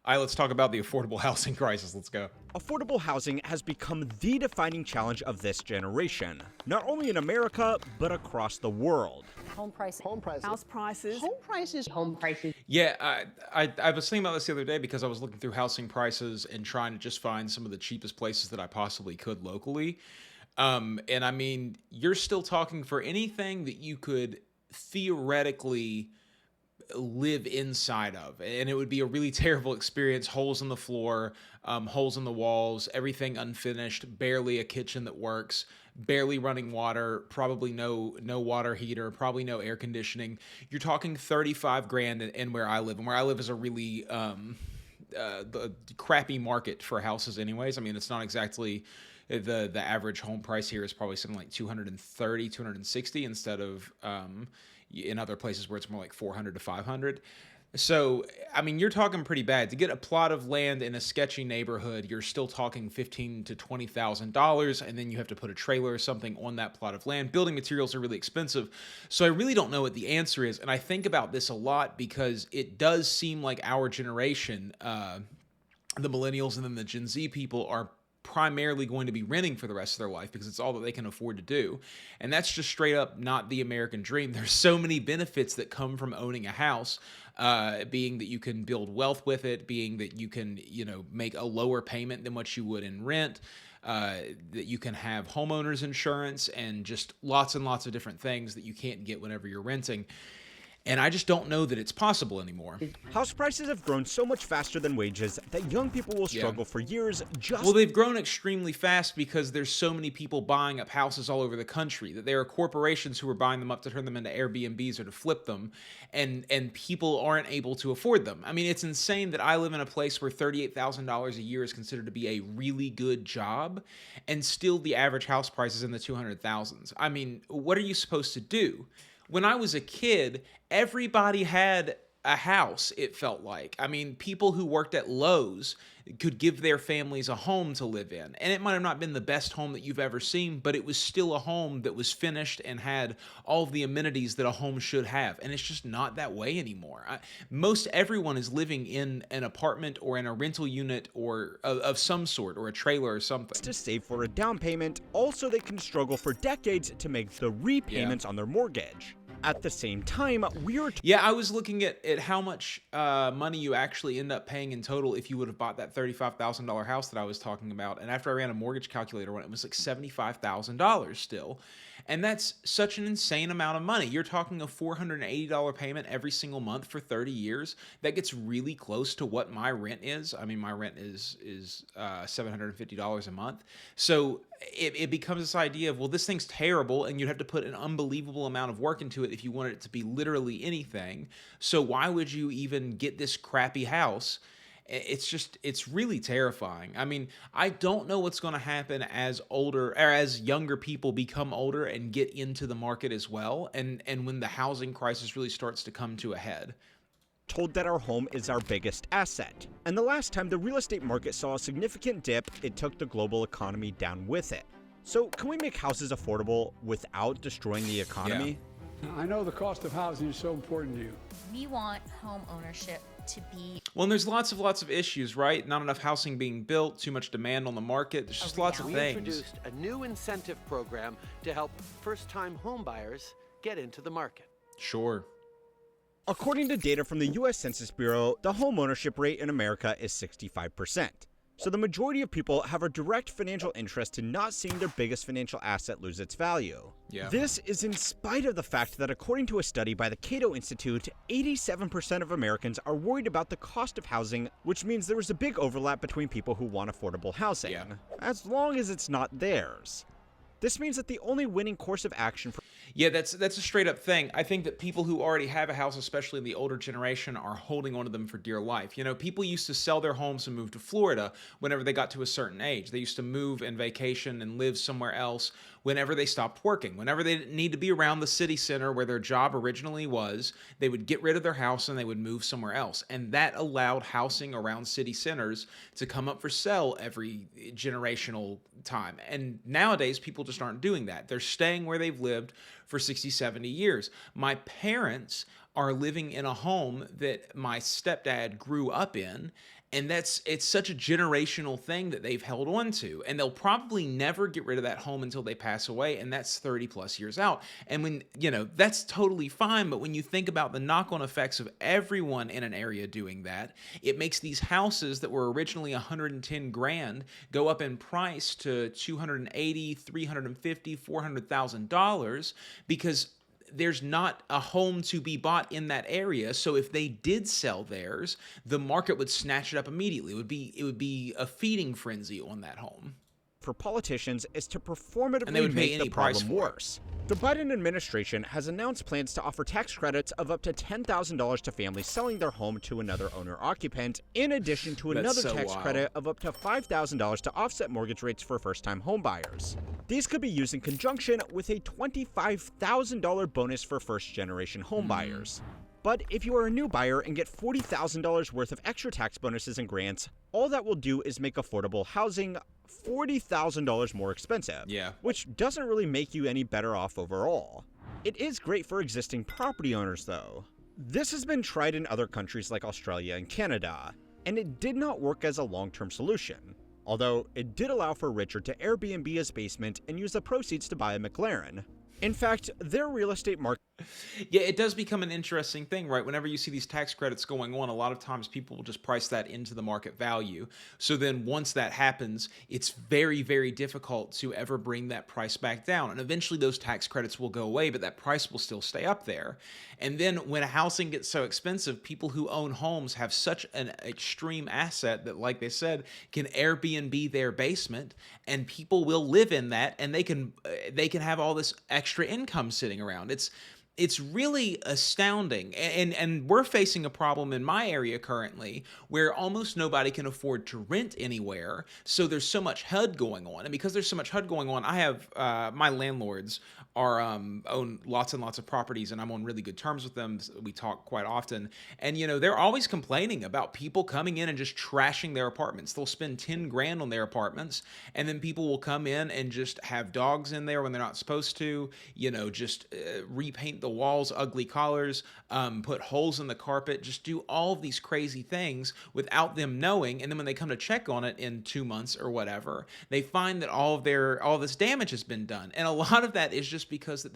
All right, let's talk about the affordable housing crisis. Let's go. Affordable housing has become the defining challenge of this generation, not only in America, but across the world. Home prices. Home prices. House prices. Home prices. Home prices. Yeah, I was thinking about this the other day because I was looking through housing prices and trying to just find some of the cheapest places that I possibly could locally. And I mean, you're still talking for anything that you could theoretically live inside of, and it would be a really terrible experience. Holes in the floor, holes in the walls, everything unfinished, barely a kitchen that works, barely running water, probably no water heater, probably no air conditioning. You're talking 35 grand in where I live, and where I live is a really the crappy market for houses anyways. I mean, it's not exactly the average home price here is probably something like 230, 260 instead of in other places where it's more like 400 to 500. So, I mean, you're talking pretty bad. To get a plot of land in a sketchy neighborhood, you're still talking $15,000 to $20,000, and then you have to put a trailer or something on that plot of land. Building materials are really expensive, so I really don't know what the answer is. And I think about this a lot because it does seem like our generation, the millennials and then the Gen Z people, are primarily going to be renting for the rest of their life because it's all that they can afford to do. And that's just straight up not the American dream. There's so many benefits that come from owning a house, being that you can build wealth with it, being that you can, make a lower payment than what you would in rent, that you can have homeowners insurance, and just lots and lots of different things that you can't get whenever you're renting. And I just don't know that it's possible anymore. House prices have grown so much faster than wages that young people will struggle for years just... Well, they've grown extremely fast because there's so many people buying up houses all over the country that there are corporations who are buying them up to turn them into Airbnbs or to flip them, and people aren't able to afford them. I mean, it's insane that I live in a place where $38,000 a year is considered to be a really good job, and still the average house price is in the 200,000s. I mean, what are you supposed to do? When I was a kid, everybody had a house, it felt like. I mean, people who worked at Lowe's could give their families a home to live in. And it might have not been the best home that you've ever seen, but it was still a home that was finished and had all of the amenities that a home should have. And it's just not that way anymore. Most everyone is living in an apartment or in a rental unit or of some sort, or a trailer or something. To save for a down payment, also they can struggle for decades to make the repayments on their mortgage. At the same time, Yeah, I was looking at how much money you actually end up paying in total if you would have bought that $35,000 house that I was talking about. And after I ran a mortgage calculator on it, it was like $75,000 still. And that's such an insane amount of money. You're talking a $480 payment every single month for 30 years. That gets really close to what my rent is. I mean, my rent is $750 a month. So it becomes this idea of, well, this thing's terrible, and you'd have to put an unbelievable amount of work into it if you wanted it to be literally anything. So why would you even get this crappy house? It's really terrifying. I mean, I don't know what's going to happen as younger people become older and get into the market as well, and when the housing crisis really starts to come to a head. Told that our home is our biggest asset. And the last time the real estate market saw a significant dip, it took the global economy down with it. So can we make houses affordable without destroying the economy? Yeah. I know the cost of housing is so important to you. We want home ownership to be... Well, and there's lots of issues, right? Not enough housing being built, too much demand on the market. There's just lots of things. We introduced a new incentive program to help first-time homebuyers get into the market. Sure. According to data from the U.S. Census Bureau, the home ownership rate in America is 65%. So the majority of people have a direct financial interest in not seeing their biggest financial asset lose its value. Yeah. This is in spite of the fact that according to a study by the Cato Institute, 87% of Americans are worried about the cost of housing, which means there is a big overlap between people who want affordable housing, as long as it's not theirs. This means that the only winning course of action for... Yeah, that's a straight up thing. I think that people who already have a house, especially the older generation, are holding onto them for dear life. You know, people used to sell their homes and move to Florida whenever they got to a certain age. They used to move and vacation and live somewhere else whenever they stopped working. Whenever they didn't need to be around the city center where their job originally was, they would get rid of their house and they would move somewhere else. And that allowed housing around city centers to come up for sale every generational time. And nowadays, people just aren't doing that. They're staying where they've lived for 60, 70 years. My parents are living in a home that my stepdad grew up in. And it's such a generational thing that they've held on to. And they'll probably never get rid of that home until they pass away. And that's 30 plus years out. And when, that's totally fine. But when you think about the knock on effects of everyone in an area doing that, it makes these houses that were originally 110 grand go up in price to 280, 350, $400,000 because there's not a home to be bought in that area. So if they did sell theirs, the market would snatch it up immediately. It would be a feeding frenzy on that home. For politicians is to And they performatively would pay make any the price problem for it. worse. The Biden administration has announced plans to offer tax credits of up to $10,000 to families selling their home to another owner-occupant, in addition to That's another so tax wild. credit of up to $5,000 to offset mortgage rates for first-time homebuyers. These could be used in conjunction with a $25,000 bonus for first-generation homebuyers. But if you are a new buyer and get $40,000 worth of extra tax bonuses and grants, all that will do is make affordable housing $40,000 more expensive. Yeah. Which doesn't really make you any better off overall. It is great for existing property owners, though. This has been tried in other countries like Australia and Canada, and it did not work as a long-term solution. Although it did allow for Richard to Airbnb his basement and use the proceeds to buy a McLaren. In fact, their real estate market Yeah, it does become an interesting thing, right? Whenever you see these tax credits going on, a lot of times people will just price that into the market value. So then once that happens, it's very, very difficult to ever bring that price back down. And eventually those tax credits will go away, but that price will still stay up there. And then when housing gets so expensive, people who own homes have such an extreme asset that, like they said, can Airbnb their basement, and people will live in that, and they can have all this extra income sitting around. It's really astounding. And we're facing a problem in my area currently where almost nobody can afford to rent anywhere. So there's so much HUD going on. And because there's so much HUD going on, I have my landlords are own lots and lots of properties, and I'm on really good terms with them. We talk quite often. And they're always complaining about people coming in and just trashing their apartments. They'll spend 10 grand on their apartments, and then people will come in and just have dogs in there when they're not supposed to, just repaint the walls ugly colors, put holes in the carpet, just do all of these crazy things without them knowing. And then when they come to check on it in 2 months or whatever, they find that all this damage has been done. And a lot of that is just because that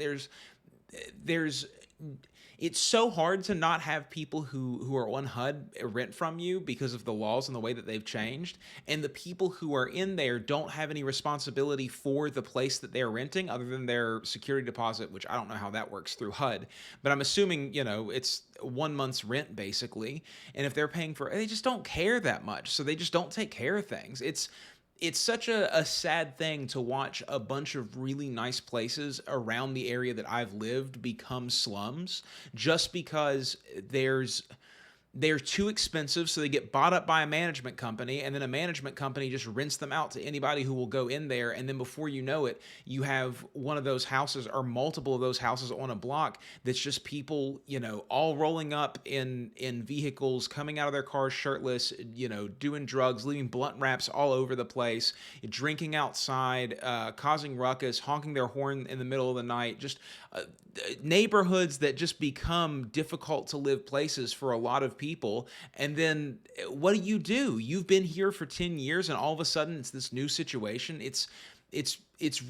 it's so hard to not have people who are on HUD rent from you because of the laws and the way that they've changed. And the people who are in there don't have any responsibility for the place that they're renting other than their security deposit, which I don't know how that works through HUD. But I'm assuming, it's 1 month's rent basically. And if they're paying they just don't care that much. So they just don't take care of things. It's such a sad thing to watch a bunch of really nice places around the area that I've lived become slums just because they're too expensive, so they get bought up by a management company, and then a management company just rents them out to anybody who will go in there, and then before you know it, you have one of those houses or multiple of those houses on a block that's just people, all rolling up in vehicles, coming out of their cars shirtless, doing drugs, leaving blunt wraps all over the place, drinking outside, causing ruckus, honking their horn in the middle of the night, just neighborhoods that just become difficult to live places for a lot of people. And then what do? You've been here for 10 years and all of a sudden it's this new situation. It's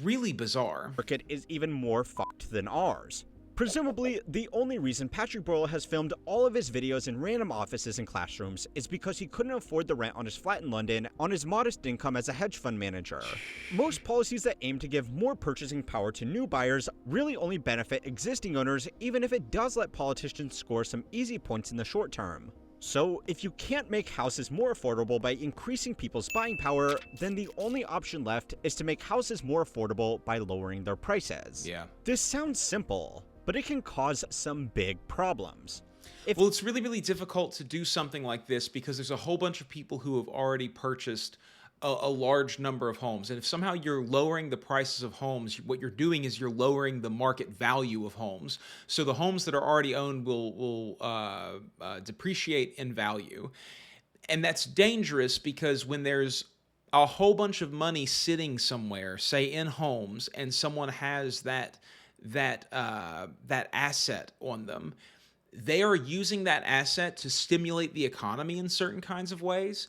really bizarre. market is even more fucked than ours. Presumably, the only reason Patrick Boyle has filmed all of his videos in random offices and classrooms is because he couldn't afford the rent on his flat in London on his modest income as a hedge fund manager. Most policies that aim to give more purchasing power to new buyers really only benefit existing owners, even if it does let politicians score some easy points in the short term. So, if you can't make houses more affordable by increasing people's buying power, then the only option left is to make houses more affordable by lowering their prices. Yeah. This sounds simple, but it can cause some big problems. Well, it's really, really difficult to do something like this because there's a whole bunch of people who have already purchased a large number of homes. And if somehow you're lowering the prices of homes, what you're doing is you're lowering the market value of homes. So the homes that are already owned will depreciate in value. And that's dangerous because when there's a whole bunch of money sitting somewhere, say in homes, and someone has that asset on them, they are using that asset to stimulate the economy in certain kinds of ways.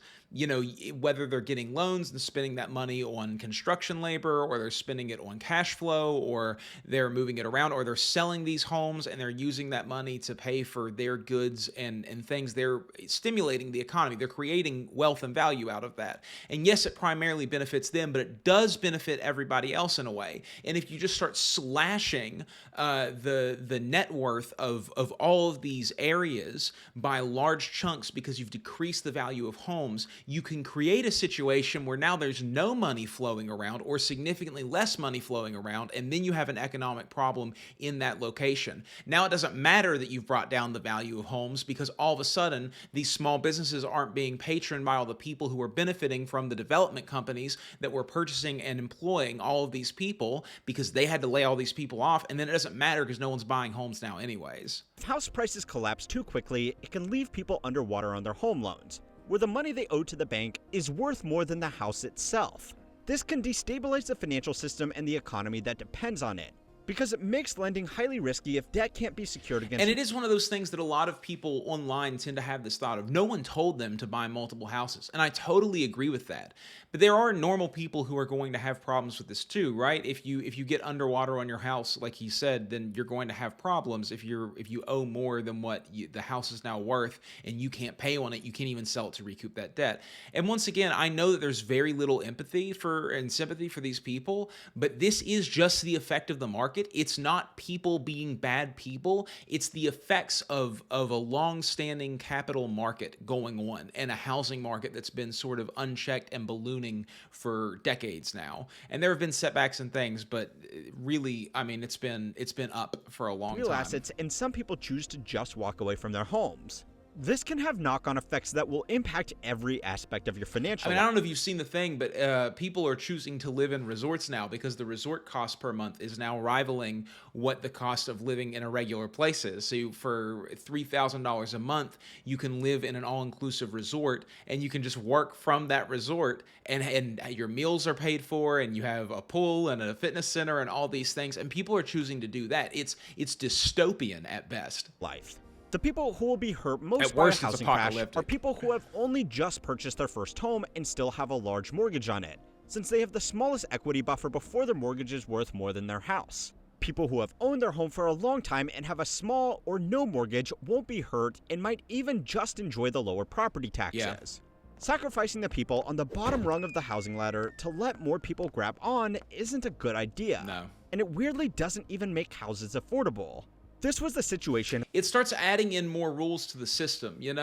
Whether they're getting loans and spending that money on construction labor, or they're spending it on cash flow, or they're moving it around, or they're selling these homes and they're using that money to pay for their goods and things. They're stimulating the economy. They're creating wealth and value out of that. And yes, it primarily benefits them, but it does benefit everybody else in a way. And if you just start slashing the net worth of all of these areas by large chunks because you've decreased the value of homes, you can create a situation where now there's no money flowing around, or significantly less money flowing around, and then you have an economic problem in that location. Now it doesn't matter that you've brought down the value of homes, because all of a sudden these small businesses aren't being patroned by all the people who are benefiting from the development companies that were purchasing and employing all of these people, because they had to lay all these people off, and then it doesn't matter because no one's buying homes now anyways. If house prices collapse too quickly, it can leave people underwater on their home loans, where the money they owe to the bank is worth more than the house itself. This can destabilize the financial system and the economy that depends on it, because it makes lending highly risky if debt can't be secured against. And it is one of those things that a lot of people online tend to have this thought of, no one told them to buy multiple houses. And I totally agree with that. But there are normal people who are going to have problems with this too, right? If you get underwater on your house, like he said, then you're going to have problems. If you owe more than what the house is now worth and you can't pay on it, you can't even sell it to recoup that debt. And once again, I know that there's very little empathy and sympathy for these people, but this is just the effect of the market. It's not people being bad people. It's the effects of a long-standing capital market going on, and a housing market that's been sort of unchecked and ballooning for decades now. And there have been setbacks and things, but really, I mean, it's been up for a long time. Real assets, and some people choose to just walk away from their homes. This can have knock-on effects that will impact every aspect of your financial life. I don't know if you've seen the thing, but people are choosing to live in resorts now because the resort cost per month is now rivaling what the cost of living in a regular place is. So for $3,000 a month, you can live in an all-inclusive resort, and you can just work from that resort, and your meals are paid for, and you have a pool and a fitness center and all these things, and people are choosing to do that. It's dystopian at best. Life. The people who will be hurt most At by a worst, it's housing crash apocalyptic. are people who have only just purchased their first home and still have a large mortgage on it, since they have the smallest equity buffer before their mortgage is worth more than their house. People who have owned their home for a long time and have a small or no mortgage won't be hurt and might even just enjoy the lower property taxes. Yeah. Sacrificing the people on the bottom rung of the housing ladder to let more people grab on isn't a good idea. No. And it weirdly doesn't even make houses affordable. This was the situation. It starts adding in more rules to the system, and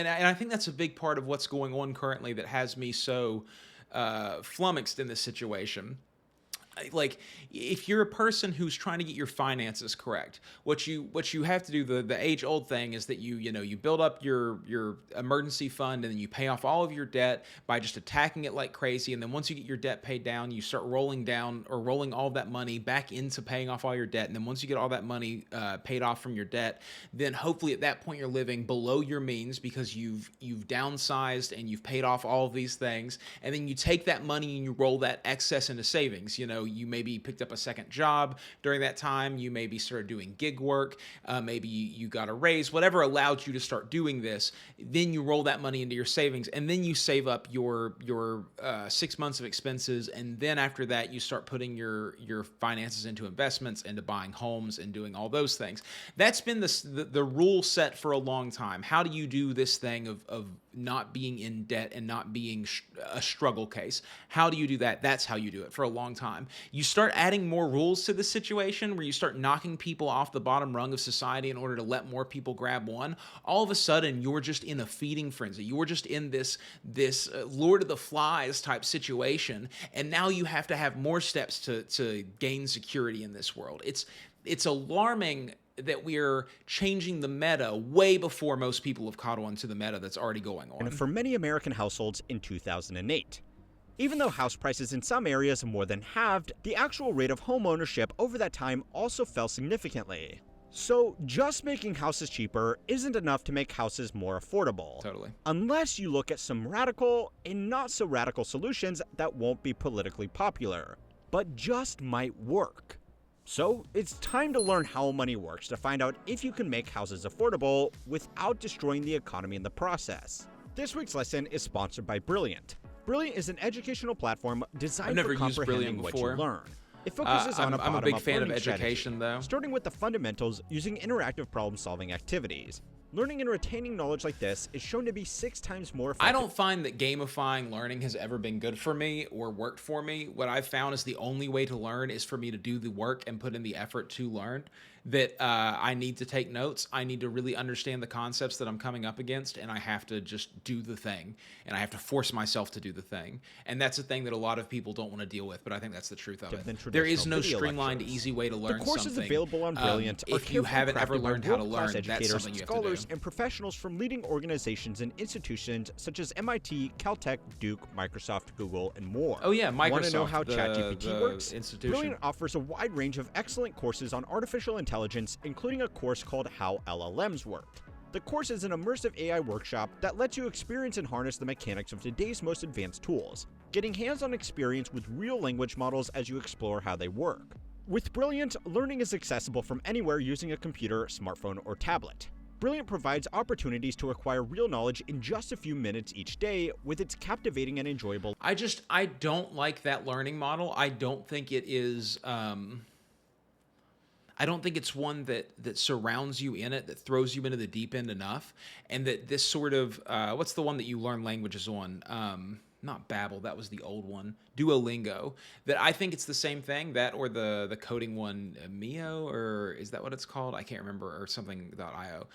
I think that's a big part of what's going on currently that has me so flummoxed in this situation. Like, if you're a person who's trying to get your finances correct, what you have to do, the age old thing is that you build up your emergency fund, and then you pay off all of your debt by just attacking it like crazy. And then once you get your debt paid down, you start rolling all of that money back into paying off all your debt. And then once you get all that money paid off from your debt, then hopefully at that point you're living below your means because you've downsized and you've paid off all of these things. And then you take that money and you roll that excess into savings. You maybe picked up a second job during that time. You maybe started doing gig work. Maybe you got a raise, whatever allowed you to start doing this. Then you roll that money into your savings, and then you save up your 6 months of expenses. And then after that, you start putting your finances into investments, into buying homes and doing all those things. That's been the rule set for a long time. How do you do this thing of not being in debt and not being a struggle case? How do you do that? That's how you do it for a long time. You start adding more rules to the situation where you start knocking people off the bottom rung of society in order to let more people grab one. All of a sudden, you're just in a feeding frenzy. You're just in this Lord of the Flies type situation, and now you have to have more steps to gain security in this world. It's alarming that we're changing the meta way before most people have caught on to the meta that's already going on. And for many American households in 2008. Even though house prices in some areas more than halved, the actual rate of home ownership over that time also fell significantly. So just making houses cheaper isn't enough to make houses more affordable. Totally. Unless you look at some radical and not so radical solutions that won't be politically popular, but just might work. So, it's time to learn how money works to find out if you can make houses affordable without destroying the economy in the process. This week's lesson is sponsored by Brilliant. Brilliant is an educational platform I've designed never for used comprehending Brilliant what you before. learn. It focuses on I'm a big fan of learning education, strategy, though. starting with the fundamentals using interactive problem-solving activities. Learning and retaining knowledge like this is shown to be 6 times more effective. I don't find that gamifying learning has ever been good for me or worked for me. What I've found is the only way to learn is for me to do the work and put in the effort to learn. That I need to take notes. I need to really understand the concepts that I'm coming up against, and I have to just do the thing, and I have to force myself to do the thing. And that's a thing that a lot of people don't want to deal with, but I think that's the truth of than it. There is traditional no video streamlined, lectures. easy way to learn The courses something. available on Brilliant are If you carefully haven't ever crafted by learned how to world-class learn, that's educators, something you have to scholars, do. and professionals from leading organizations and institutions such as MIT, Caltech, Duke, Microsoft, Google, and more. Oh yeah, Microsoft. Want to know how the ChatGPT works? institution. Brilliant offers a wide range of excellent courses on artificial intelligence, including a course called How LLMs Work. The course is an immersive AI workshop that lets you experience and harness the mechanics of today's most advanced tools, getting hands-on experience with real language models as you explore how they work. With Brilliant, learning is accessible from anywhere using a computer, smartphone, or tablet. Brilliant provides opportunities to acquire real knowledge in just a few minutes each day with its captivating and enjoyable. I don't like that learning model. I don't think it is. I don't think it's one that surrounds you in it, that throws you into the deep end enough, and that this sort of what's the one that you learn languages on? Not Babbel, that was the old one. Duolingo. That I think it's the same thing. That or the coding one, Mio, or is that what it's called? I can't remember, or something.io.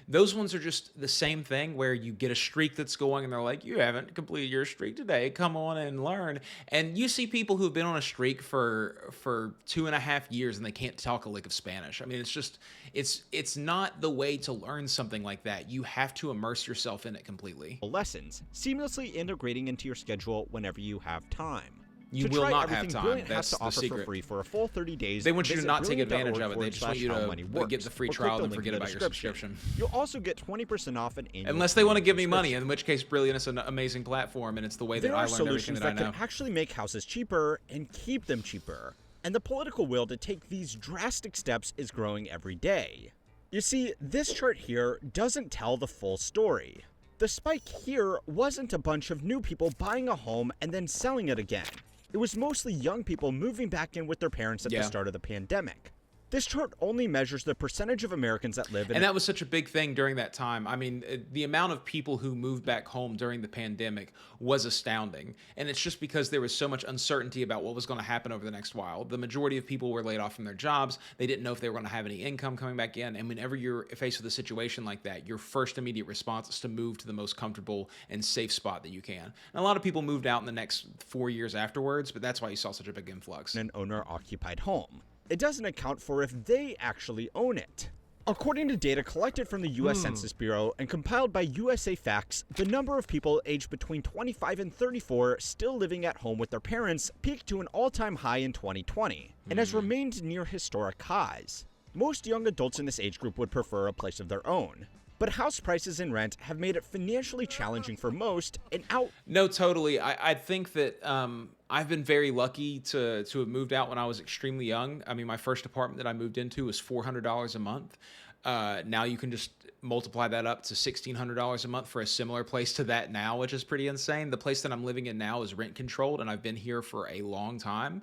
Those ones are just the same thing where you get a streak that's going and they're like, you haven't completed your streak today. Come on and learn. And you see people who've been on a streak for 2.5 years and they can't talk a lick of Spanish. I mean, it's just, it's not the way to learn something like that. You have to immerse yourself in it completely. Lessons, seamlessly integrating into your schedule whenever you have time. You to will try not have everything time. Brilliant That's has to the offer secret. for free for a full 30 days. They want you to Visit not take advantage of it. They just want you to get the free trial and forget about your subscription. You'll also get 20% off an annual. Unless they want to give me money, in which case Brilliant is an amazing platform, and it's the way that there I are learned everything solutions that I that know. can actually make houses cheaper and keep them cheaper. And the political will to take these drastic steps is growing every day. You see, this chart here doesn't tell the full story. The spike here wasn't a bunch of new people buying a home and then selling it again. It was mostly young people moving back in with their parents at the start of the pandemic. This chart only measures the percentage of Americans that live in. And that was such a big thing during that time. I mean, the amount of people who moved back home during the pandemic was astounding. And it's just because there was so much uncertainty about what was going to happen over the next while. The majority of people were laid off from their jobs. They didn't know if they were going to have any income coming back in. And whenever you're faced with a situation like that, your first immediate response is to move to the most comfortable and safe spot that you can. And a lot of people moved out in the next 4 years afterwards, but that's why you saw such a big influx. An owner-occupied home. It doesn't account for if they actually own it. According to data collected from the U.S. Census Bureau and compiled by USA Facts, the number of people aged between 25 and 34 still living at home with their parents peaked to an all-time high in 2020 and has remained near historic highs. Most young adults in this age group would prefer a place of their own. But house prices and rent have made it financially challenging for most and No, totally. I think that I've been very lucky to have moved out when I was extremely young. I mean, my first apartment that I moved into was $400 a month. Now you can just multiply that up to $1,600 a month for a similar place to that now, which is pretty insane. The place that I'm living in now is rent controlled, and I've been here for a long time.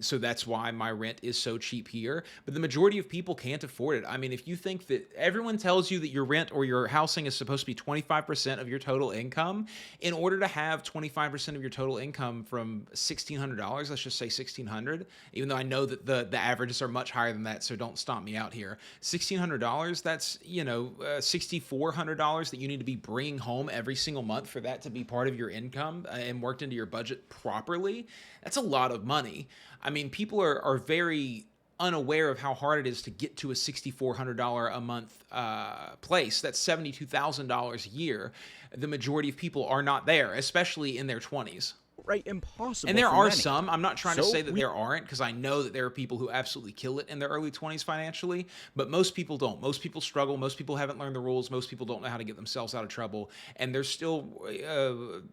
So that's why my rent is so cheap here. But the majority of people can't afford it. I mean, if you think that everyone tells you that your rent or your housing is supposed to be 25% of your total income, in order to have 25% of your total income from $1,600, let's just say $1,600, even though I know that the averages are much higher than that, so don't stomp me out here. $1,600, that's, $6,400 that you need to be bringing home every single month for that to be part of your income and worked into your budget properly. That's a lot of money. I mean, people are very unaware of how hard it is to get to a $6,400 a month place. That's $72,000 a year. The majority of people are not there, especially in their 20s. outright impossible And there for are many. some. I'm not trying to So say that we there aren't, because I know that there are people who absolutely kill it in their early 20s financially, but most people don't. Most people struggle. Most people haven't learned the rules. Most people don't know how to get themselves out of trouble, and they're still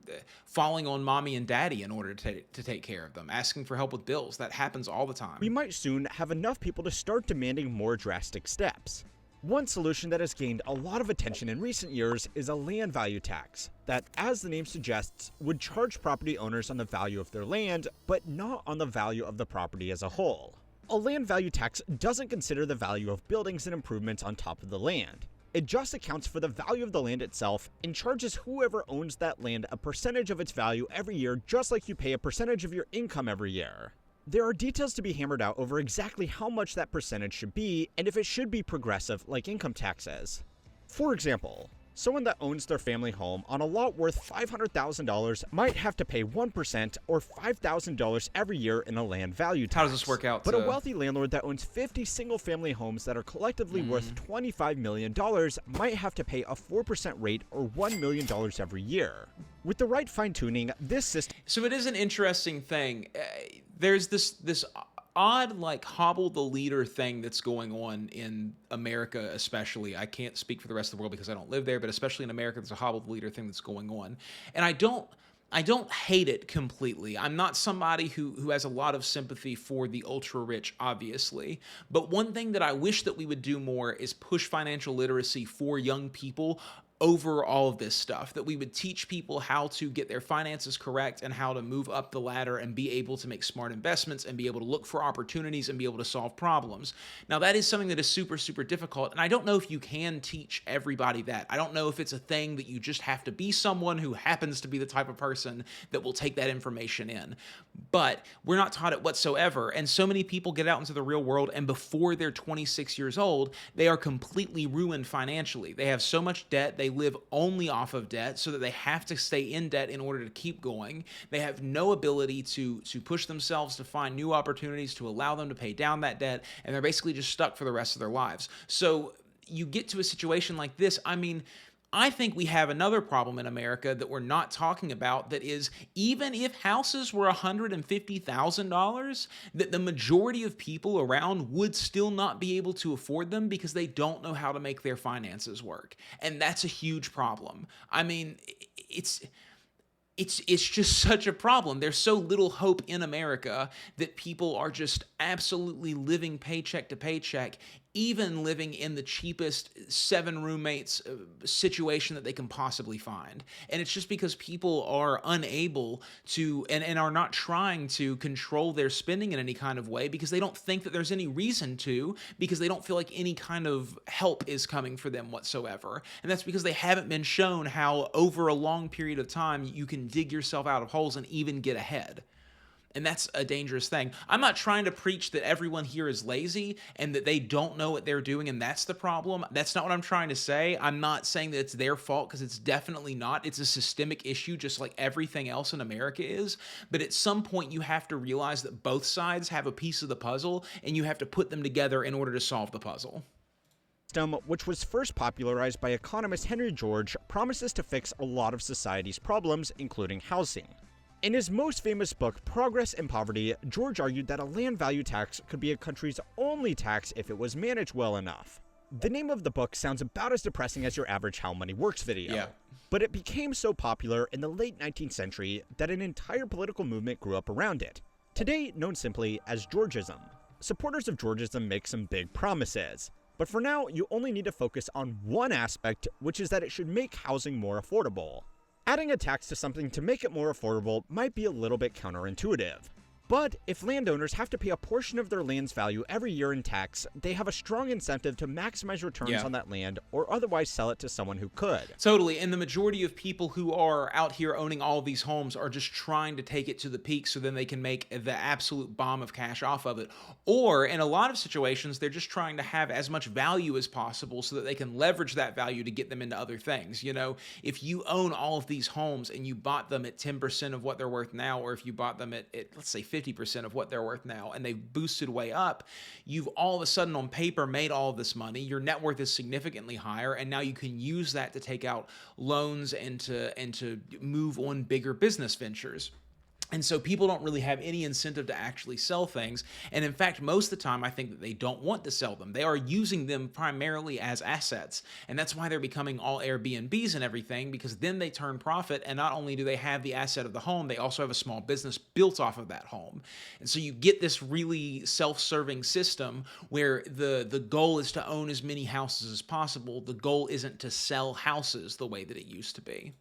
falling on mommy and daddy in order to take care of them, asking for help with bills. That happens all the we time. might soon have enough people to start demanding more drastic steps. One solution that has gained a lot of attention in recent years is a land value tax that, as the name suggests, would charge property owners on the value of their land, but not on the value of the property as a whole. A land value tax doesn't consider the value of buildings and improvements on top of the land. It just accounts for the value of the land itself and charges whoever owns that land a percentage of its value every year, just like you pay a percentage of your income every year. There are details to be hammered out over exactly how much that percentage should be and if it should be progressive like income taxes. For example, someone that owns their family home on a lot worth $500,000 might have to pay 1% or $5,000 every year in a land value tax. How does this work out? But a wealthy landlord that owns 50 single-family homes that are collectively worth $25 million might have to pay a 4% rate or $1 million every year. With the right fine-tuning, this system... So it is an interesting thing. There's this odd, like, hobble the leader thing that's going on in America, especially. I can't speak for the rest of the world because I don't live there, but especially in America, there's a hobble the leader thing that's going on. And I don't hate it completely. I'm not somebody who has a lot of sympathy for the ultra rich, obviously. But one thing that I wish that we would do more is push financial literacy for young people over all of this stuff, that we would teach people how to get their finances correct and how to move up the ladder and be able to make smart investments and be able to look for opportunities and be able to solve problems. Now, that is something that is super, super difficult, and I don't know if you can teach everybody that. I don't know if it's a thing that you just have to be someone who happens to be the type of person that will take that information in. But we're not taught it whatsoever, and so many people get out into the real world, and before they're 26 years old, they are completely ruined financially. They have so much debt, they live only off of debt so that they have to stay in debt in order to keep going. They have no ability to push themselves to find new opportunities to allow them to pay down that debt, and they're basically just stuck for the rest of their lives. So you get to a situation like this. I mean, I think we have another problem in America that we're not talking about, that is, even if houses were $150,000, that the majority of people around would still not be able to afford them because they don't know how to make their finances work. And that's a huge problem. I mean, it's just such a problem. There's so little hope in America that people are just absolutely living paycheck to paycheck, even living in the cheapest 7 roommates situation that they can possibly find. And it's just because people are unable to and are not trying to control their spending in any kind of way because they don't think that there's any reason to, because they don't feel like any kind of help is coming for them whatsoever. And that's because they haven't been shown how over a long period of time you can dig yourself out of holes and even get ahead. And that's a dangerous thing. I'm not trying to preach that everyone here is lazy and that they don't know what they're doing and that's the problem. That's not what I'm trying to say. I'm not saying that it's their fault, because it's definitely not. It's a systemic issue just like everything else in America is. But at some point you have to realize that both sides have a piece of the puzzle and you have to put them together in order to solve the puzzle. Which was first popularized by economist Henry George, promises to fix a lot of society's problems, including housing. In his most famous book, Progress and Poverty, George argued that a land value tax could be a country's only tax if it was managed well enough. The name of the book sounds about as depressing as your average How Money Works video. Yeah. But it became so popular in the late 19th century that an entire political movement grew up around it, today known simply as Georgism. Supporters of Georgism make some big promises, but for now you only need to focus on one aspect, which is that it should make housing more affordable. Adding a tax to something to make it more affordable might be a little bit counterintuitive. But if landowners have to pay a portion of their land's value every year in tax, they have a strong incentive to maximize returns on that land or otherwise sell it to someone who could. Totally. And the majority of people who are out here owning all of these homes are just trying to take it to the peak so then they can make the absolute bomb of cash off of it. Or in a lot of situations, they're just trying to have as much value as possible so that they can leverage that value to get them into other things. You know, if you own all of these homes and you bought them at 10% of what they're worth now, or if you bought them at let's say 50% of what they're worth now, and they've boosted way up, you've all of a sudden on paper made all of this money. Your net worth is significantly higher, and now you can use that to take out loans and to move on bigger business ventures. And so people don't really have any incentive to actually sell things. And in fact, most of the time, I think that they don't want to sell them. They are using them primarily as assets. And that's why they're becoming all Airbnbs and everything, because then they turn profit. And not only do they have the asset of the home, they also have a small business built off of that home. And so you get this really self-serving system where the goal is to own as many houses as possible. The goal isn't to sell houses the way that it used to be.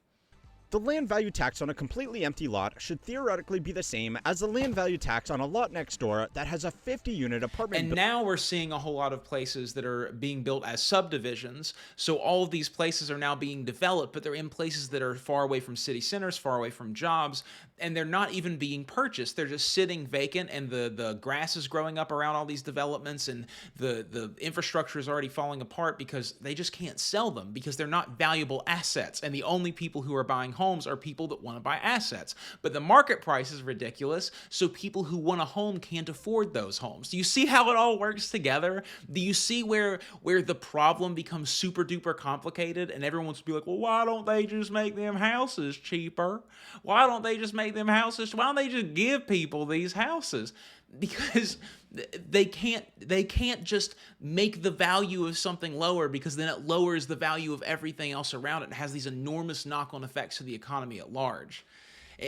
The land value tax on a completely empty lot should theoretically be the same as the land value tax on a lot next door that has a 50-unit apartment. And now we're seeing a whole lot of places that are being built as subdivisions. So all of these places are now being developed, but they're in places that are far away from city centers, far away from jobs, and they're not even being purchased. They're just sitting vacant, and the grass is growing up around all these developments, and the infrastructure is already falling apart because they just can't sell them because they're not valuable assets. And the only people who are buying homes are people that want to buy assets. But the market price is ridiculous, so people who want a home can't afford those homes. Do you see how it all works together? Do you see where the problem becomes super duper complicated and everyone's be like, well, why don't they just make them houses cheaper? Why don't they just make them houses? Why don't they just give people these houses? Because they can't just make the value of something lower, because then it lowers the value of everything else around it and has these enormous knock-on effects to the economy at large.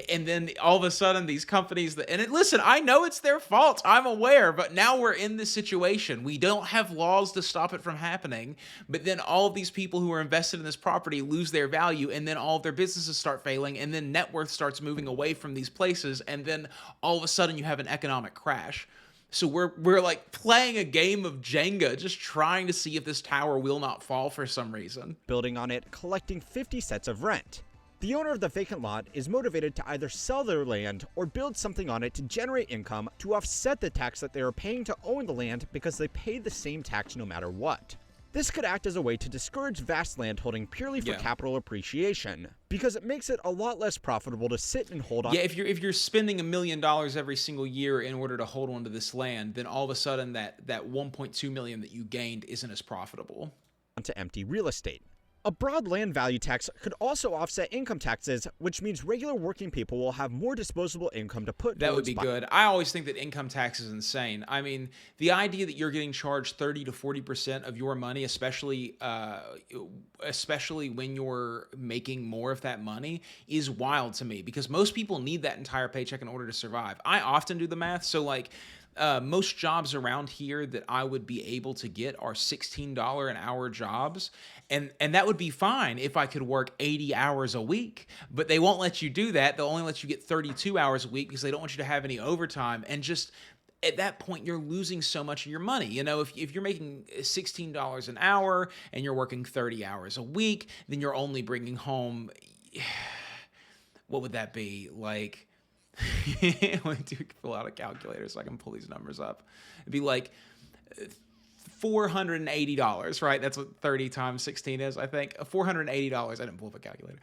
And then all of a sudden these companies listen, I know it's their fault, I'm aware, but now we're in this situation. We don't have laws to stop it from happening, but then all of these people who are invested in this property lose their value, and then all of their businesses start failing, and then net worth starts moving away from these places, and then all of a sudden you have an economic crash. So we're like playing a game of Jenga, just trying to see if this tower will not fall for some reason. Building on it, collecting 50 sets of rent. The owner of the vacant lot is motivated to either sell their land or build something on it to generate income to offset the tax that they are paying to own the land, because they pay the same tax no matter what. This could act as a way to discourage vast landholding purely for capital appreciation, because it makes it a lot less profitable to sit and hold on. Yeah, if you're spending $1 million every single year in order to hold on to this land, then all of a sudden that $1.2 million that you gained isn't as profitable. Onto empty real estate. A broad land value tax could also offset income taxes, which means regular working people will have more disposable income to put towards. That would be good. I always think that income tax is insane. I mean, the idea that you're getting charged 30 to 40% of your money, especially when you're making more of that money, is wild to me, because most people need that entire paycheck in order to survive. I often do the math. So like, most jobs around here that I would be able to get are $16 an hour jobs. And that would be fine if I could work 80 hours a week, but they won't let you do that. They'll only let you get 32 hours a week because they don't want you to have any overtime. And just at that point, you're losing so much of your money. You know, if you're making $16 an hour and you're working 30 hours a week, then you're only bringing home, what would that be? Like, let me pull out a calculator so I can pull these numbers up. It'd be like $480, right? That's what 30 times 16 is, I think. $480. I didn't pull up a calculator.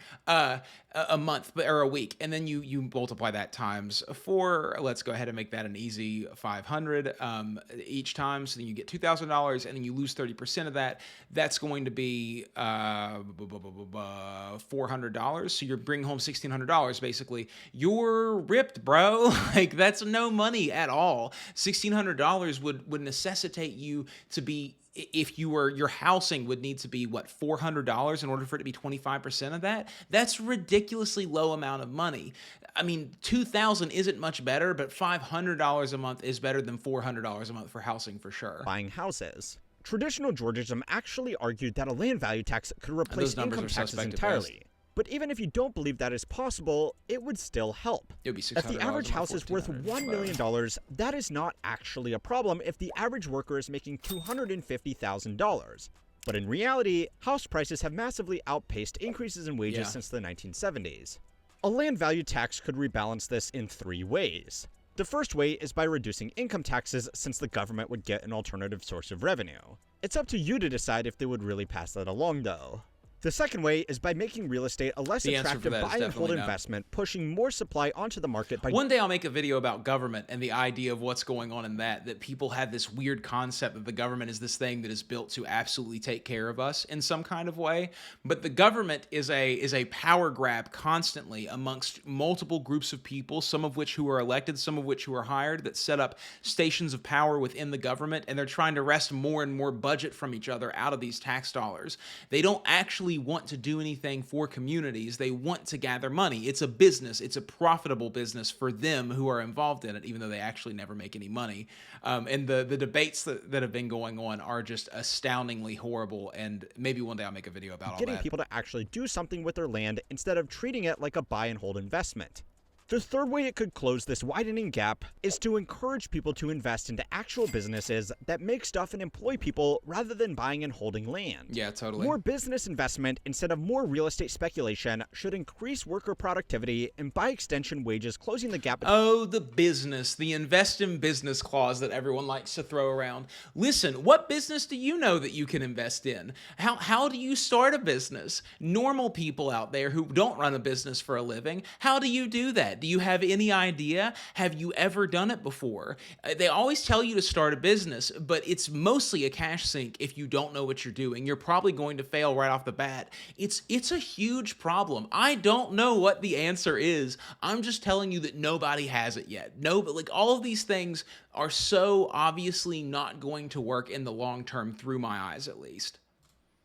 A month, or a week, and then you multiply that times 4. Let's go ahead and make that an easy 500 each time. So then you get $2,000, and then you lose 30% of that. That's going to be $400. So you're bringing home $1,600 basically. You're ripped, bro. Like, that's no money at all. $1,600 would necessitate you to be, if your housing would need to be, what, $400 in order for it to be 25% of that? That's a ridiculously low amount of money. I mean, $2,000 isn't much better, but $500 a month is better than $400 a month for housing for sure. Buying houses. Traditional Georgism actually argued that a land value tax could replace income taxes entirely. But even if you don't believe that is possible, it would still help. It would be $600. If the average house is worth $1 million, that is not actually a problem if the average worker is making $250,000. But in reality, house prices have massively outpaced increases in wages since the 1970s. A land value tax could rebalance this in 3 ways. The first way is by reducing income taxes, since the government would get an alternative source of revenue. It's up to you to decide if they would really pass that along, though. The second way is by making real estate a less The answer for attractive that is buy and hold definitely no. investment, pushing more supply onto the market by One day I'll make a video about government and the idea of what's going on in that people have this weird concept that the government is this thing that is built to absolutely take care of us in some kind of way. But the government is a power grab constantly amongst multiple groups of people, some of which who are elected, some of which who are hired, that set up stations of power within the government, and they're trying to wrest more and more budget from each other out of these tax dollars. They don't actually want to do anything for communities. They want to gather money. It's a business. It's a profitable business for them who are involved in it, even though they actually never make any money. And the debates that have been going on are just astoundingly horrible, and maybe one day I'll make a video about all getting that. people to actually do something with their land instead of treating it like a buy and hold investment. The third way it could close this widening gap is to encourage people to invest into actual businesses that make stuff and employ people rather than buying and holding land. Yeah, totally. More business investment instead of more real estate speculation should increase worker productivity and by extension wages, closing the gap. Oh, the business, the invest in business clause that everyone likes to throw around. Listen, what business do you know that you can invest in? How do you start a business? Normal people out there who don't run a business for a living, how do you do that? Do you have any idea? Have you ever done it before? They always tell you to start a business, but it's mostly a cash sink if you don't know what you're doing. You're probably going to fail right off the bat. It's a huge problem. I don't know what the answer is. I'm just telling you that nobody has it yet. No, but like all of these things are so obviously not going to work in the long term through my eyes, at least.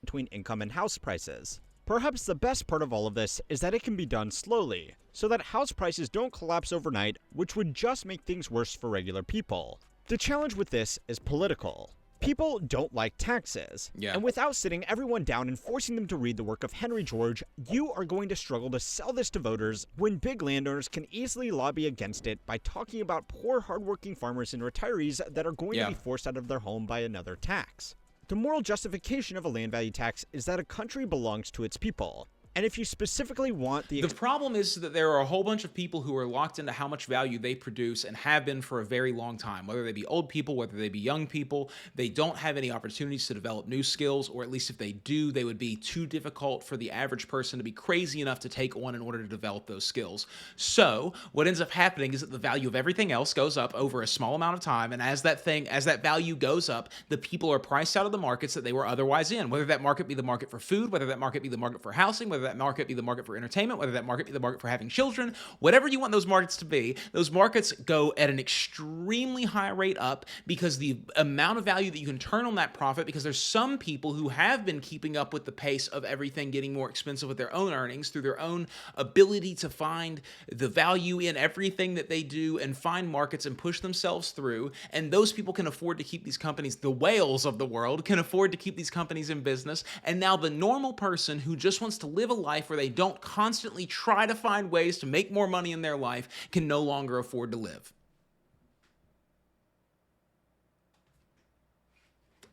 Between income and house prices. Perhaps the best part of all of this is that it can be done slowly, so that house prices don't collapse overnight, which would just make things worse for regular people. The challenge with this is political. People don't like taxes, and without sitting everyone down and forcing them to read the work of Henry George, you are going to struggle to sell this to voters when big landowners can easily lobby against it by talking about poor hardworking farmers and retirees that are going to be forced out of their home by another tax. The moral justification of a land value tax is that a country belongs to its people. And if you specifically want the problem is that there are a whole bunch of people who are locked into how much value they produce and have been for a very long time, whether they be old people, whether they be young people. They don't have any opportunities to develop new skills, or at least if they do, they would be too difficult for the average person to be crazy enough to take on in order to develop those skills. So what ends up happening is that the value of everything else goes up over a small amount of time, and as that value goes up, the people are priced out of the markets that they were otherwise in, whether that market be the market for food, whether that market be the market for housing, whether that market be the market for entertainment, whether that market be the market for having children, whatever you want those markets to be, those markets go at an extremely high rate up because the amount of value that you can turn on that profit, because there's some people who have been keeping up with the pace of everything getting more expensive with their own earnings through their own ability to find the value in everything that they do and find markets and push themselves through. And those people can afford to keep these companies, the whales of the world can afford to keep these companies in business. And now the normal person who just wants to live a life where they don't constantly try to find ways to make more money in their life can no longer afford to live.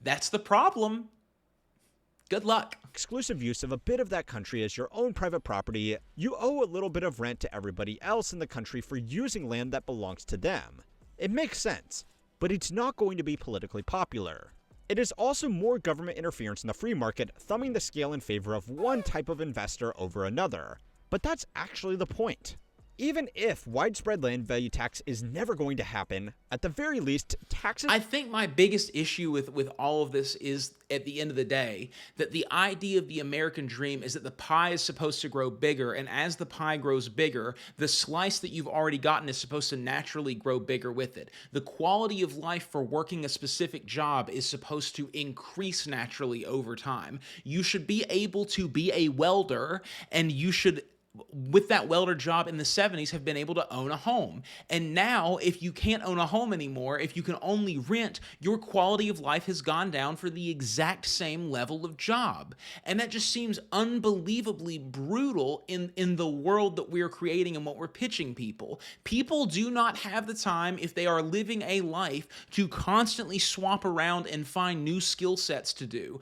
That's the problem. Good luck. Exclusive use of a bit of that country as your own private property, you owe a little bit of rent to everybody else in the country for using land that belongs to them. It makes sense, but it's not going to be politically popular. It is also more government interference in the free market, thumbing the scale in favor of one type of investor over another. But that's actually the point. Even if widespread land value tax is never going to happen, at the very least, taxes... I think my biggest issue with all of this is, at the end of the day, that the idea of the American dream is that the pie is supposed to grow bigger, and as the pie grows bigger, the slice that you've already gotten is supposed to naturally grow bigger with it. The quality of life for working a specific job is supposed to increase naturally over time. You should be able to be a welder, and you should, with that welder job in the 70s, have been able to own a home. And now, if you can't own a home anymore, if you can only rent, your quality of life has gone down for the exact same level of job. And that just seems unbelievably brutal in the world that we're creating and what we're pitching people. People do not have the time, if they are living a life, to constantly swap around and find new skill sets to do.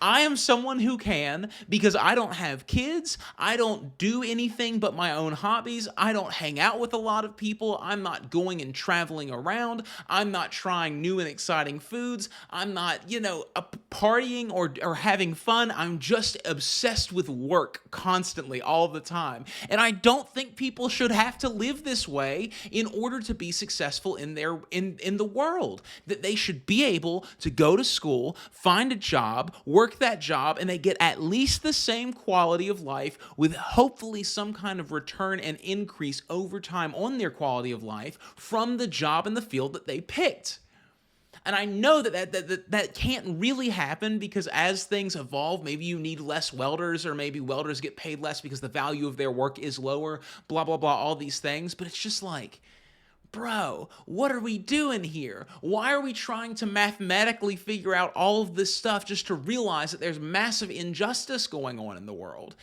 I am someone who can because I don't have kids. I don't do anything but my own hobbies. I don't hang out with a lot of people. I'm not going and traveling around. I'm not trying new and exciting foods. I'm not, partying or having fun. I'm just obsessed with work constantly all the time. And I don't think people should have to live this way in order to be successful in the world. That they should be able to go to school, find a job, work that job, and they get at least the same quality of life with hopefully some kind of return and increase over time on their quality of life from the job and the field that they picked. And I know that can't really happen because as things evolve, maybe you need less welders, or maybe welders get paid less because the value of their work is lower, blah, blah, blah, all these things. But it's just like, bro, what are we doing here? Why are we trying to mathematically figure out all of this stuff just to realize that there's massive injustice going on in the world?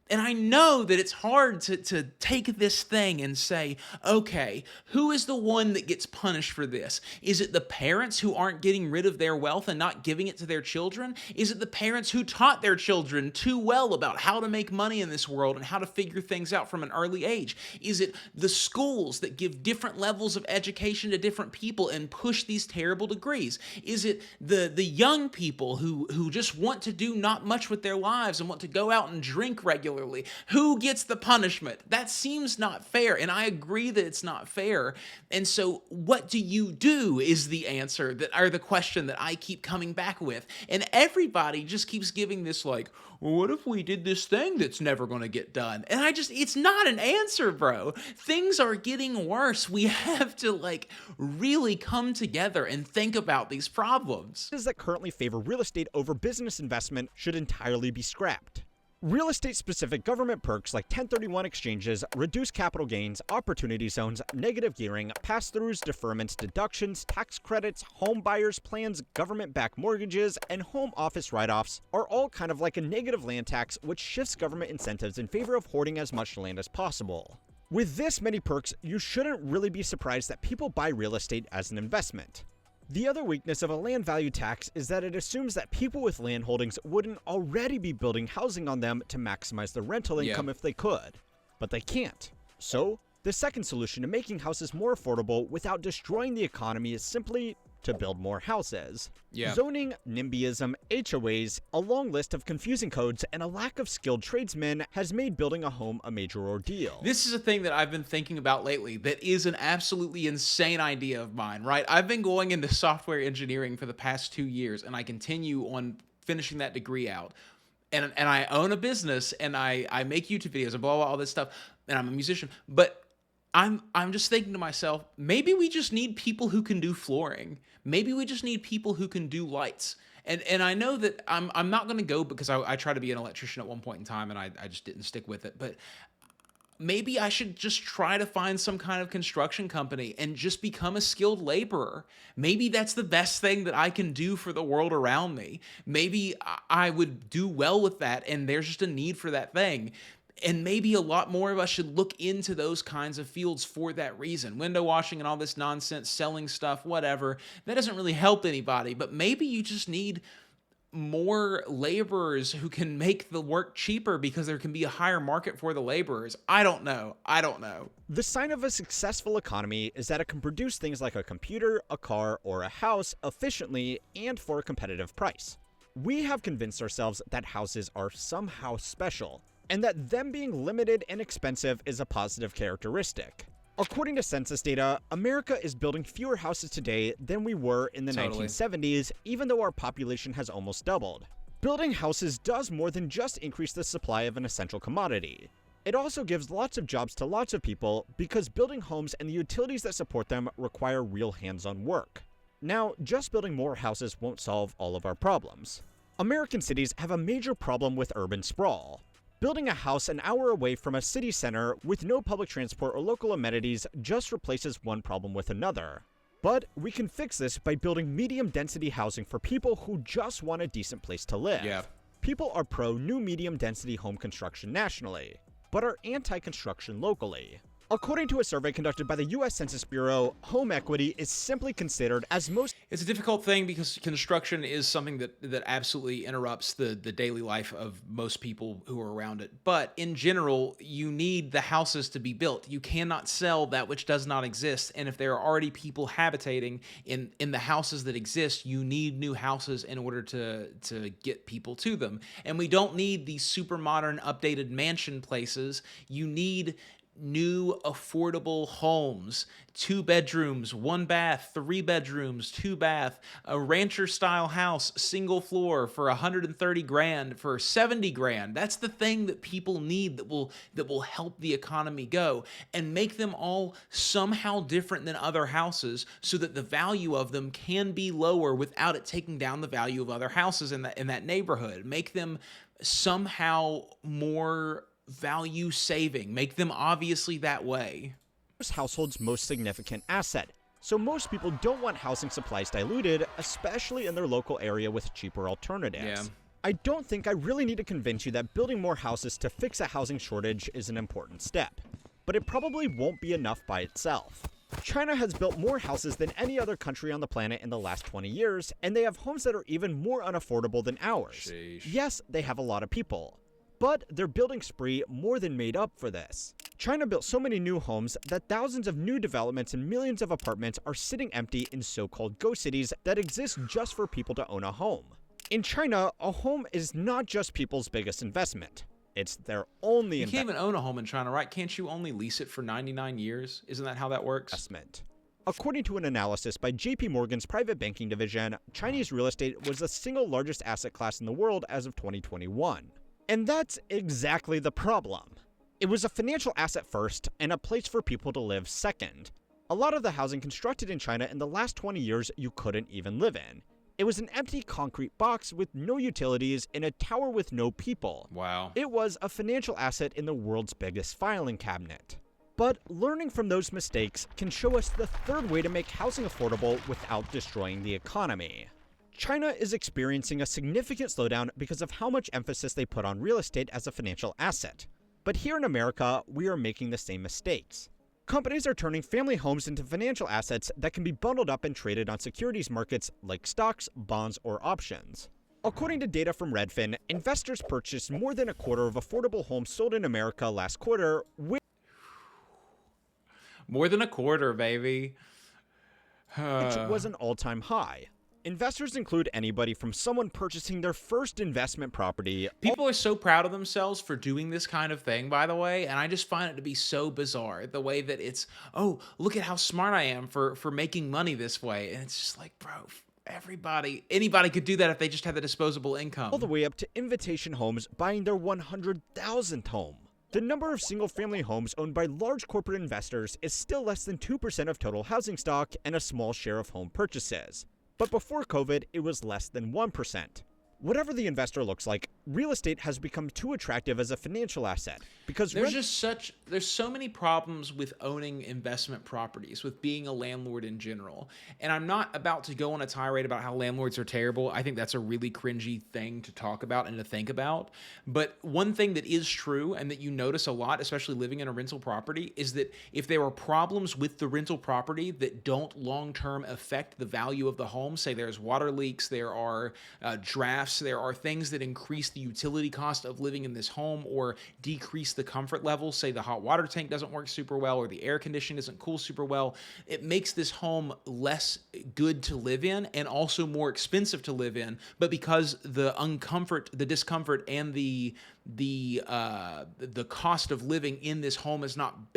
And I know that it's hard to take this thing and say, okay, who is the one that gets punished for this? Is it the parents who aren't getting rid of their wealth and not giving it to their children? Is it the parents who taught their children too well about how to make money in this world and how to figure things out from an early age? Is it the schools that give different levels of education to different people and push these terrible degrees? Is it the young people who just want to do not much with their lives and want to go out and drink regularly? Who gets the punishment? That seems not fair, and I agree that it's not fair. And so what do you do is the answer or the question that I keep coming back with. And everybody just keeps giving this like, well, what if we did this thing that's never going to get done? And it's not an answer, bro. Things are getting worse. We have to really come together and think about these problems. That currently favor real estate over business investment should entirely be scrapped. Real estate-specific government perks like 1031 exchanges, reduced capital gains, opportunity zones, negative gearing, pass-throughs, deferments, deductions, tax credits, home buyers plans, government-backed mortgages, and home office write-offs are all kind of like a negative land tax which shifts government incentives in favor of hoarding as much land as possible. With this many perks, you shouldn't really be surprised that people buy real estate as an investment. The other weakness of a land value tax is that it assumes that people with land holdings wouldn't already be building housing on them to maximize their rental income if they could. But they can't. So, the second solution to making houses more affordable without destroying the economy is simply to build more houses. Zoning, NIMBYism, HOAs, a long list of confusing codes, and a lack of skilled tradesmen has made building a home a major ordeal. This is a thing that I've been thinking about lately that is an absolutely insane idea of mine, right? I've been going into software engineering for the past 2 years, and I continue on finishing that degree out. And I own a business, and I make YouTube videos and blah, blah, all this stuff, and I'm a musician. But I'm just thinking to myself, maybe we just need people who can do flooring. Maybe we just need people who can do lights. And I know that I'm not going to go because I tried to be an electrician at one point in time and I just didn't stick with it. But maybe I should just try to find some kind of construction company and just become a skilled laborer. Maybe that's the best thing that I can do for the world around me. Maybe I would do well with that and there's just a need for that thing. And maybe a lot more of us should look into those kinds of fields for that reason. Window washing and all this nonsense, selling stuff, whatever, that doesn't really help anybody. But maybe you just need more laborers who can make the work cheaper because there can be a higher market for the laborers. I don't know. The sign of a successful economy is that it can produce things like a computer, a car, or a house efficiently and for a competitive price. We have convinced ourselves that houses are somehow special, and that them being limited and expensive is a positive characteristic. According to census data, America is building fewer houses today than we were in the 1970s, even though our population has almost doubled. Building houses does more than just increase the supply of an essential commodity. It also gives lots of jobs to lots of people because building homes and the utilities that support them require real hands-on work. Now, just building more houses won't solve all of our problems. American cities have a major problem with urban sprawl. Building a house an hour away from a city center with no public transport or local amenities just replaces one problem with another. But we can fix this by building medium-density housing for people who just want a decent place to live. People are pro new medium-density home construction nationally, but are anti-construction locally. According to a survey conducted by the US Census Bureau, home equity is simply considered as most. It's a difficult thing because construction is something that absolutely interrupts the daily life of most people who are around it. But in general, you need the houses to be built. You cannot sell that which does not exist. And if there are already people habitating in the houses that exist, you need new houses in order to get people to them. And we don't need these super modern, updated mansion places. You need new affordable homes, 2 bedrooms, 1 bath, 3 bedrooms, 2 bath, a rancher style house, single floor for 130 grand, for 70 grand. That's the thing that people need that will help the economy go, and make them all somehow different than other houses so that the value of them can be lower without it taking down the value of other houses in that neighborhood. Make them somehow more value saving, make them obviously that way. Household's most significant asset. So most people don't want housing supplies diluted, especially in their local area with cheaper alternatives. Yeah. I don't think I really need to convince you that building more houses to fix a housing shortage is an important step, but it probably won't be enough by itself. China has built more houses than any other country on the planet in the last 20 years, and they have homes that are even more unaffordable than ours. Sheesh. Yes, they have a lot of people, but their building spree more than made up for this. China built so many new homes that thousands of new developments and millions of apartments are sitting empty in so-called ghost cities that exist just for people to own a home. In China, a home is not just people's biggest investment. It's their only You can't even own a home in China, right? Can't you only lease it for 99 years? Isn't that how that works? investment. According to an analysis by JP Morgan's private banking division, Chinese real estate was the single largest asset class in the world as of 2021. And that's exactly the problem. It was a financial asset first, and a place for people to live second. A lot of the housing constructed in China in the last 20 years you couldn't even live in. It was an empty concrete box with no utilities in a tower with no people. Wow. It was a financial asset in the world's biggest filing cabinet. But learning from those mistakes can show us the third way to make housing affordable without destroying the economy. China is experiencing a significant slowdown because of how much emphasis they put on real estate as a financial asset. But here in America, we are making the same mistakes. Companies are turning family homes into financial assets that can be bundled up and traded on securities markets like stocks, bonds, or options. According to data from Redfin, investors purchased more than a quarter of affordable homes sold in America last quarter, which More than a quarter, baby. was an all-time high. Investors include anybody from someone purchasing their first investment property. People are so proud of themselves for doing this kind of thing, by the way, and I just find it to be so bizarre, the way that it's, oh, look at how smart I am for making money this way. And it's just like, bro, anybody could do that if they just had the disposable income. All the way up to Invitation Homes buying their 100,000th home. The number of single-family homes owned by large corporate investors is still less than 2% of total housing stock and a small share of home purchases. But before COVID, it was less than 1%. Whatever the investor looks like, real estate has become too attractive as a financial asset because there's so many problems with owning investment properties, with being a landlord in general. And I'm not about to go on a tirade about how landlords are terrible. I think that's a really cringy thing to talk about and to think about. But one thing that is true and that you notice a lot, especially living in a rental property, is that if there are problems with the rental property that don't long-term affect the value of the home, say there's water leaks, there are drafts, there are things that increase the utility cost of living in this home or decrease the comfort level, say the hot water tank doesn't work super well or the air conditioning doesn't cool super well, it makes this home less good to live in and also more expensive to live in. But because the discomfort, and the cost of living in this home is not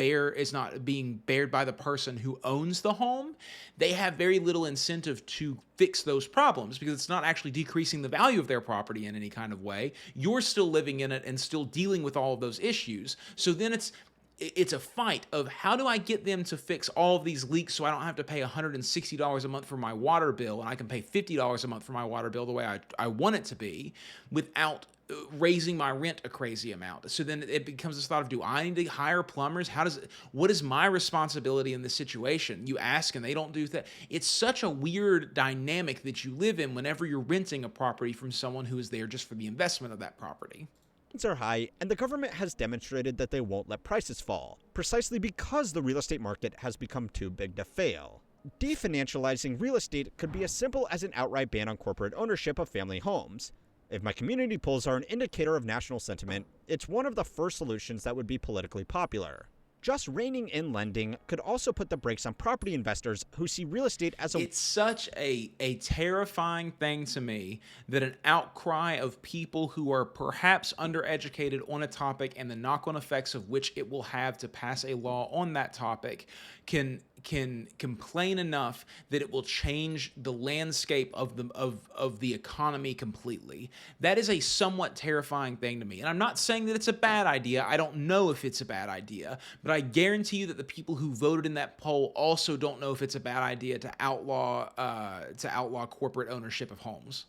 being bared by the person who owns the home, they have very little incentive to fix those problems because it's not actually decreasing the value of their property in any kind of way. You're still living in it and still dealing with all of those issues. So then it's a fight of how do I get them to fix all of these leaks so I don't have to pay $160 a month for my water bill and I can pay $50 a month for my water bill the way I want it to be without raising my rent a crazy amount. So then it becomes this thought of, do I need to hire plumbers? What is my responsibility in this situation? You ask and they don't do that. It's such a weird dynamic that you live in whenever you're renting a property from someone who is there just for the investment of that property. Rates are high, and the government has demonstrated that they won't let prices fall, precisely because the real estate market has become too big to fail. Definancializing real estate could be as simple as an outright ban on corporate ownership of family homes. If my community polls are an indicator of national sentiment, it's one of the first solutions that would be politically popular. Just reining in lending could also put the brakes on property investors who see real estate as a... It's such a terrifying thing to me that an outcry of people who are perhaps undereducated on a topic and the knock-on effects of which it will have to pass a law on that topic can complain enough that it will change the landscape of the economy completely. That is a somewhat terrifying thing to me. And I'm not saying that it's a bad idea. I don't know if it's a bad idea, but I guarantee you that the people who voted in that poll also don't know if it's a bad idea to outlaw corporate ownership of homes.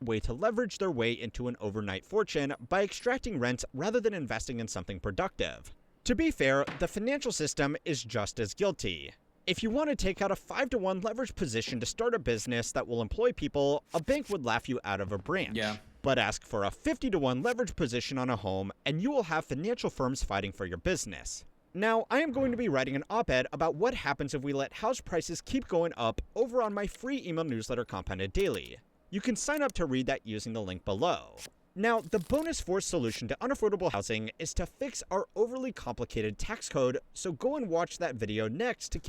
Way to leverage their way into an overnight fortune by extracting rent rather than investing in something productive. To be fair, the financial system is just as guilty. If you want to take out a 5-to-1 leverage position to start a business that will employ people, a bank would laugh you out of a branch. Yeah. But ask for a 50-to-1 leverage position on a home, and you will have financial firms fighting for your business. Now, I am going to be writing an op-ed about what happens if we let house prices keep going up over on my free email newsletter Compounded Daily. You can sign up to read that using the link below. Now, the bonus force solution to unaffordable housing is to fix our overly complicated tax code, so go and watch that video next to...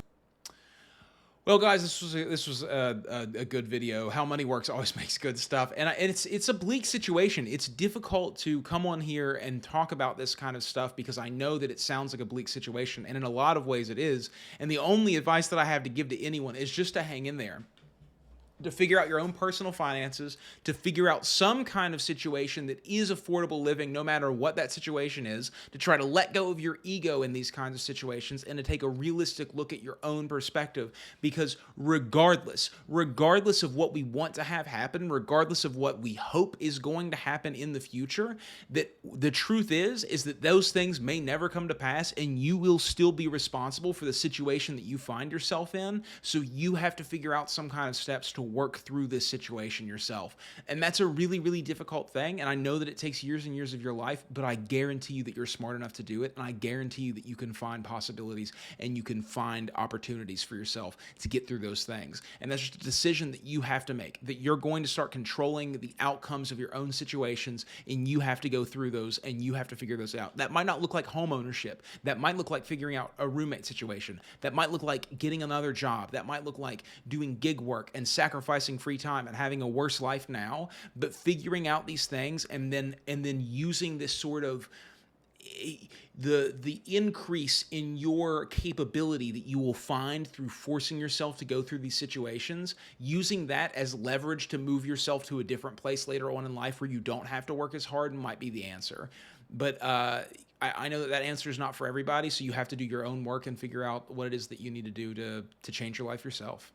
Well, guys, this was a good video. How Money Works always makes good stuff, and it's a bleak situation. It's difficult to come on here and talk about this kind of stuff because I know that it sounds like a bleak situation, and in a lot of ways it is. And the only advice that I have to give to anyone is just to hang in there, to figure out your own personal finances, to figure out some kind of situation that is affordable living no matter what that situation is, to try to let go of your ego in these kinds of situations and to take a realistic look at your own perspective, because regardless of what we want to have happen, regardless of what we hope is going to happen in the future, that the truth is that those things may never come to pass and you will still be responsible for the situation that you find yourself in. So you have to figure out some kind of steps to work through this situation yourself. And that's a really, really difficult thing. And I know that it takes years and years of your life, but I guarantee you that you're smart enough to do it. And I guarantee you that you can find possibilities and you can find opportunities for yourself to get through those things. And that's just a decision that you have to make, that you're going to start controlling the outcomes of your own situations, and you have to go through those and you have to figure those out. That might not look like home ownership. That might look like figuring out a roommate situation. That might look like getting another job. That might look like doing gig work and sacrificing free time and having a worse life now, but figuring out these things and then using this sort of the increase in your capability that you will find through forcing yourself to go through these situations, using that as leverage to move yourself to a different place later on in life where you don't have to work as hard might be the answer. But I know that answer is not for everybody, so you have to do your own work and figure out what it is that you need to do to change your life yourself.